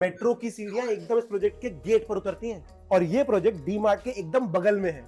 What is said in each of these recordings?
Metro की सीढ़ियां एकदम इस प्रोजेक्ट के गेट पर उतरती हैं और ये प्रोजेक्ट डी मार्ट के एकदम बगल में है।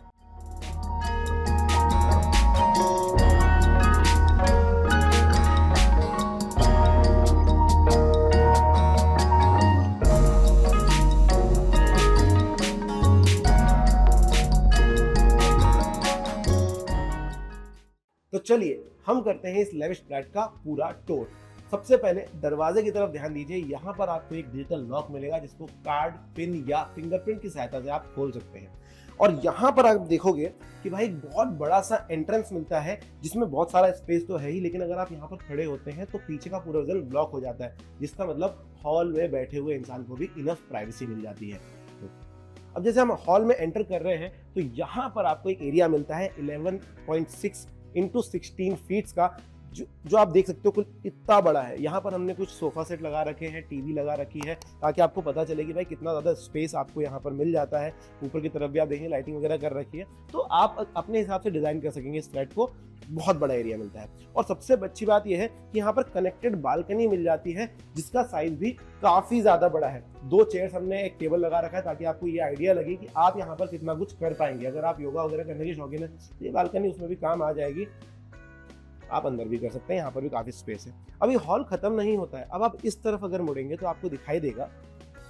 तो चलिए हम करते हैं इस लेविश फ्लैट का पूरा टूर। सबसे पहले दरवाजे की तरफ ध्यान दीजिए। यहाँ पर आपको एक डिजिटल लॉक मिलेगा जिसको कार्ड, पिन या फिंगरप्रिंट की सहायता से आप खोल सकते हैं। और यहाँ पर आप देखोगे कि भाई एक बहुत बड़ा सा एंट्रेंस मिलता है जिसमें बहुत सारा स्पेस तो है ही, लेकिन अगर आप यहाँ पर खड़े होते हैं तो पीछे का पूरा विजन ब्लॉक हो जाता है, जिसका मतलब हॉल में बैठे हुए इंसान को भी इनफ प्राइवेसी मिल जाती है। अब जैसे हम हॉल में एंटर कर रहे हैं तो यहाँ पर आपको एक एरिया मिलता है 11.6 इंटू 16 फीट्स का, जो आप देख सकते हो कुल इतना बड़ा है। यहाँ पर हमने कुछ सोफा सेट लगा रखे हैं, टीवी लगा रखी है, ताकि आपको पता चले कि भाई कितना ज़्यादा स्पेस आपको यहाँ पर मिल जाता है। ऊपर की तरफ भी आप देखेंगे लाइटिंग वगैरह कर रखी है, तो आप अपने हिसाब से डिज़ाइन कर सकेंगे इस फ्लैट को। बहुत बड़ा एरिया मिलता है और सबसे अच्छी बात यह है कि यहाँ पर कनेक्टेड बालकनी मिल जाती है जिसका साइज भी काफ़ी ज़्यादा बड़ा है। 2 चेयर्स हमने, एक टेबल लगा रखा है ताकि आपको ये आइडिया लगे कि आप यहाँ पर कितना कुछ कर पाएंगे। अगर आप योगा वगैरह करने के शौकीन है तो ये बालकनी उसमें भी काम आ जाएगी, आप अंदर भी कर सकते हैं। यहाँ पर भी काफ़ी स्पेस है। अब ये हॉल खत्म नहीं होता है। अब आप इस तरफ अगर मुड़ेंगे तो आपको दिखाई देगा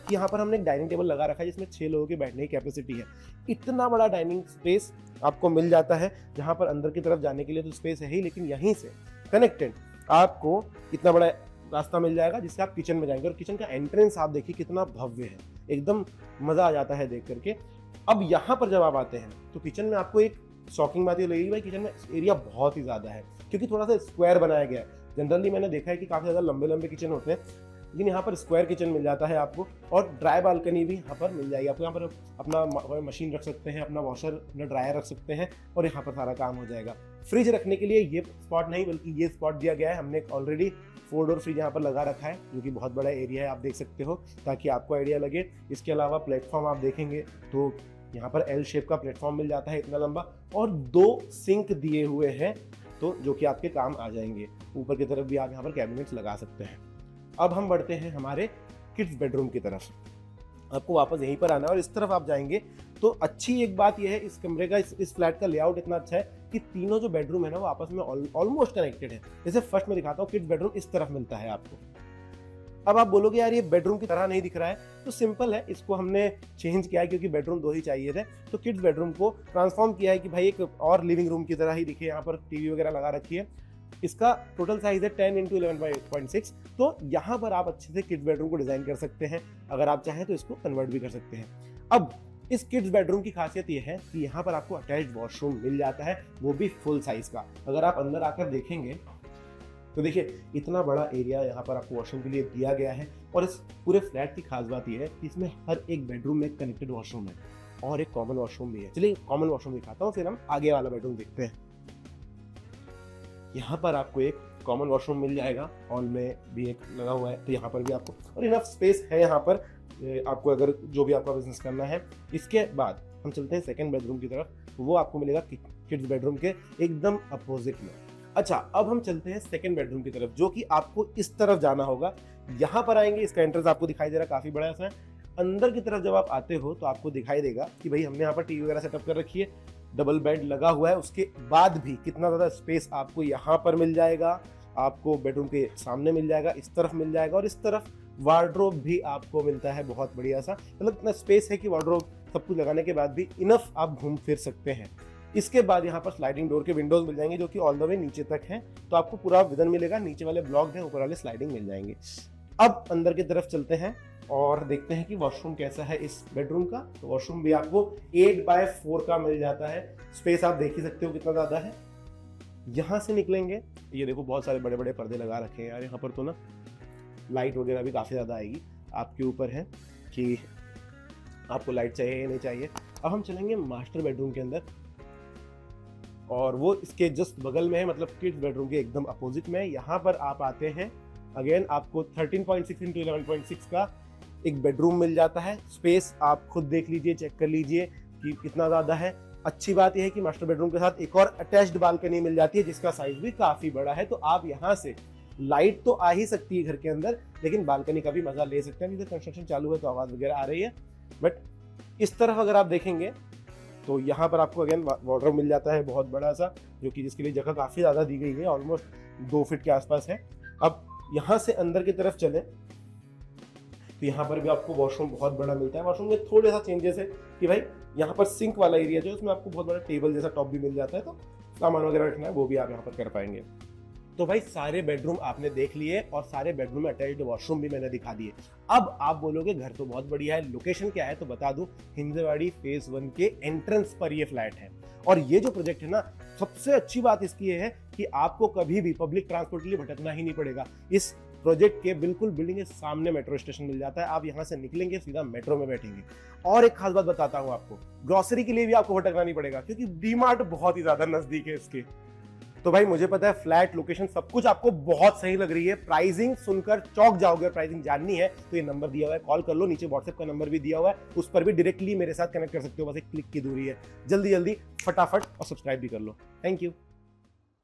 कि यहाँ पर हमने एक डाइनिंग टेबल लगा रखा है जिसमें 6 लोगों की बैठने की कैपेसिटी है। इतना बड़ा डाइनिंग स्पेस आपको मिल जाता है, जहाँ पर अंदर की तरफ जाने के लिए तो स्पेस है ही, लेकिन यहीं से कनेक्टेड आपको इतना बड़ा रास्ता मिल जाएगा जिससे आप किचन में जाएंगे। और किचन का एंट्रेंस आप देखिए कितना भव्य है, एकदम मज़ा आ जाता है देख करके। अब यहाँ पर जब आप आते हैं तो किचन में आपको एक शॉकिंग बात ये लगेगी, भाई किचन में एरिया बहुत ही ज़्यादा है क्योंकि थोड़ा सा स्क्वायर बनाया गया है। जनरली मैंने देखा है कि काफ़ी ज़्यादा लंबे लंबे किचन होते हैं, लेकिन यहाँ पर स्क्वायर किचन मिल जाता है आपको। और ड्राई बालकनी भी यहाँ पर मिल जाएगी आपको। यहाँ पर अपना मशीन रख सकते हैं, अपना वॉशर, अपना ड्रायर रख सकते हैं और यहाँ पर सारा काम हो जाएगा। फ्रिज रखने के लिए ये स्पॉट नहीं बल्कि ये स्पॉट दिया गया है। हमने ऑलरेडी 4 डोर फ्रिज यहाँ पर लगा रखा है जो कि बहुत बड़ा एरिया है, आप देख सकते हो, ताकि आपको आइडिया लगे। इसके अलावा प्लेटफॉर्म आप देखेंगे तो यहाँ पर एल शेप का प्लेटफॉर्म मिल जाता है इतना लंबा, और 2 सिंक दिए हुए हैं तो जो कि आपके काम आ जाएंगे। ऊपर की तरफ भी आप यहाँ पर कैबिनेट्स लगा सकते हैं। अब हम बढ़ते हैं हमारे किड्स बेडरूम की तरफ। आपको वापस यहीं पर आना है और इस तरफ आप जाएंगे तो अच्छी एक बात यह है इस कमरे का, इस फ्लैट का लेआउट इतना अच्छा है कि तीनों जो बेडरूम है ना वो आपस में ऑलमोस्ट कनेक्टेड है। जैसे फर्स्ट में दिखाता हूँ, किड्स बेडरूम इस तरफ मिलता है आपको। अब आप बोलोगे यार ये बेडरूम की तरह नहीं दिख रहा है, तो सिंपल है, इसको हमने चेंज किया है क्योंकि बेडरूम 2 ही चाहिए थे, तो किड्स बेडरूम को ट्रांसफॉर्म किया है कि भाई एक और लिविंग रूम की तरह ही दिखे। यहाँ पर टीवी वगैरह लगा रखी है। इसका टोटल साइज है 10 इंटू 11.6, तो यहाँ पर आप अच्छे से किड्स बेडरूम को डिजाइन कर सकते हैं। अगर आप चाहें तो इसको कन्वर्ट भी कर सकते हैं। अब इस किड्स बेडरूम की खासियत ये है कि यहाँ पर आपको अटैच्ड वॉशरूम मिल जाता है, वो भी फुल साइज का। अगर आप अंदर आकर देखेंगे तो देखिए इतना बड़ा एरिया यहाँ पर आपको वॉशरूम के लिए दिया गया है। और इस पूरे फ्लैट की खास बात यह है कि इसमें हर एक बेडरूम में एक कनेक्टेड वॉशरूम है और एक कॉमन वॉशरूम भी है। चलिए कॉमन वॉशरूम दिखाता हूँ, फिर हम आगे वाला बेडरूम देखते हैं। यहाँ पर आपको एक कॉमन वॉशरूम मिल जाएगा, हॉल में भी एक लगा हुआ है, तो यहाँ पर भी आपको और इनफ स्पेस है यहाँ पर आपको अगर जो भी आपका बिजनेस करना है। इसके बाद हम चलते हैं सेकंड बेडरूम की तरफ, वो आपको मिलेगा किड्स बेडरूम के एकदम अपोजिट में। अच्छा, अब हम चलते हैं सेकंड बेडरूम की तरफ, जो कि आपको इस तरफ जाना होगा। यहाँ पर आएंगे, इसका एंट्रेंस आपको दिखाई दे रहा है, काफी बड़ा सा है। अंदर की तरफ जब आप आते हो तो आपको दिखाई देगा कि भाई हमने यहाँ पर टीवी वगैरह सेटअप कर रखी है, डबल बेड लगा हुआ है। उसके बाद भी कितना ज़्यादा स्पेस आपको यहाँ पर मिल जाएगा, आपको बेडरूम के सामने मिल जाएगा, इस तरफ मिल जाएगा, और इस तरफ वार्डरोब भी आपको मिलता है बहुत बढ़िया सा। मतलब इतना स्पेस है कि वार्डरोब सब कुछ लगाने के बाद भी इनफ आप घूम फिर सकते हैं। इसके बाद यहाँ पर स्लाइडिंग डोर के विंडोज मिल जाएंगे जो कि ऑल द वे नीचे तक हैं, तो आपको पूरा विजन मिलेगा। नीचे वाले ब्लॉक हैं, ऊपर वाले स्लाइडिंग मिल जाएंगे। अब अंदर की तरफ चलते हैं और देखते हैं कि वॉशरूम कैसा है इस बेडरूम का। तो वॉशरूम भी आपको 8x4 का मिल जाता है। स्पेस आप देख ही सकते हो कितना ज़्यादा है। यहाँ से निकलेंगे, ये देखो बहुत सारे बड़े बड़े पर्दे लगा रखे हैं यार यहाँ पर, तो ना लाइट वगैरह भी काफ़ी ज़्यादा आएगी। आपके ऊपर है कि आपको लाइट चाहिए या नहीं चाहिए। अब हम चलेंगे मास्टर बेडरूम के अंदर और वो इसके जस्ट बगल में है, मतलब किड्स बेडरूम के एकदम अपोजिट में। यहाँ पर आप आते हैं, अगेन आपको 13.6 इंटू 11.6 का एक बेडरूम मिल जाता है। स्पेस आप खुद देख लीजिए, चेक कर लीजिए कि कितना ज़्यादा है। अच्छी बात यह है कि मास्टर बेडरूम के साथ एक और अटैच्ड बालकनी मिल जाती है जिसका साइज भी काफ़ी बड़ा है, तो आप यहाँ से लाइट तो आ ही सकती है घर के अंदर, लेकिन बालकनी का भी मजा ले सकते हैं। इधर कंस्ट्रक्शन चालू है तो आवाज वगैरह आ रही है, बट इस तरफ अगर आप देखेंगे तो यहाँ पर आपको अगेन वार्डरोब मिल जाता है बहुत बड़ा सा, जो कि जिसके लिए जगह काफी ज्यादा दी गई है, ऑलमोस्ट 2 फीट के आसपास है। अब यहाँ से अंदर की तरफ चले तो यहाँ पर भी आपको वॉशरूम बहुत बड़ा मिलता है। वॉशरूम में थोड़े सा चेंजेस है कि भाई यहाँ पर सिंक वाला एरिया जो है उसमें आपको बहुत बड़ा टेबल जैसा टॉप भी मिल जाता है, तो सामान वगैरह रखना है वो भी आप यहाँ पर कर पाएंगे। तो भाई सारे बेडरूम आपने देख लिए और सारे बेडरूम में अटैच्ड वॉशरूम भी मैंने दिखा दिए। अब आप बोलोगे घर तो बहुत बढ़िया है, लोकेशन क्या है, तो बता दूं हिंजवाड़ी फेज 1 के एंट्रेंस पर ये फ्लैट है। और ये जो प्रोजेक्ट है ना, सबसे अच्छी बात इसकी ये है कि आपको कभी भी पब्लिक ट्रांसपोर्ट के लिए भटकना ही नहीं पड़ेगा। इस प्रोजेक्ट के बिल्कुल बिल्डिंग के सामने मेट्रो स्टेशन मिल जाता है, आप यहाँ से निकलेंगे सीधा मेट्रो में बैठेंगे। और एक खास बात बताता हूँ आपको, ग्रोसरी के लिए भी आपको भटकना नहीं पड़ेगा क्योंकि डीमार्ट बहुत ही ज्यादा नजदीक है इसके। तो भाई मुझे पता है फ्लैट लोकेशन सब कुछ आपको बहुत सही लग रही है, प्राइसिंग सुनकर चौंक जाओगे। प्राइसिंग जाननी है तो ये नंबर दिया हुआ है, कॉल कर लो, नीचे व्हाट्सएप का नंबर भी दिया हुआ है, उस पर भी डायरेक्टली मेरे साथ कनेक्ट कर सकते हो, बस एक क्लिक की दूरी है। जल्दी जल्दी फटाफट और सब्सक्राइब भी कर लो। Thank you.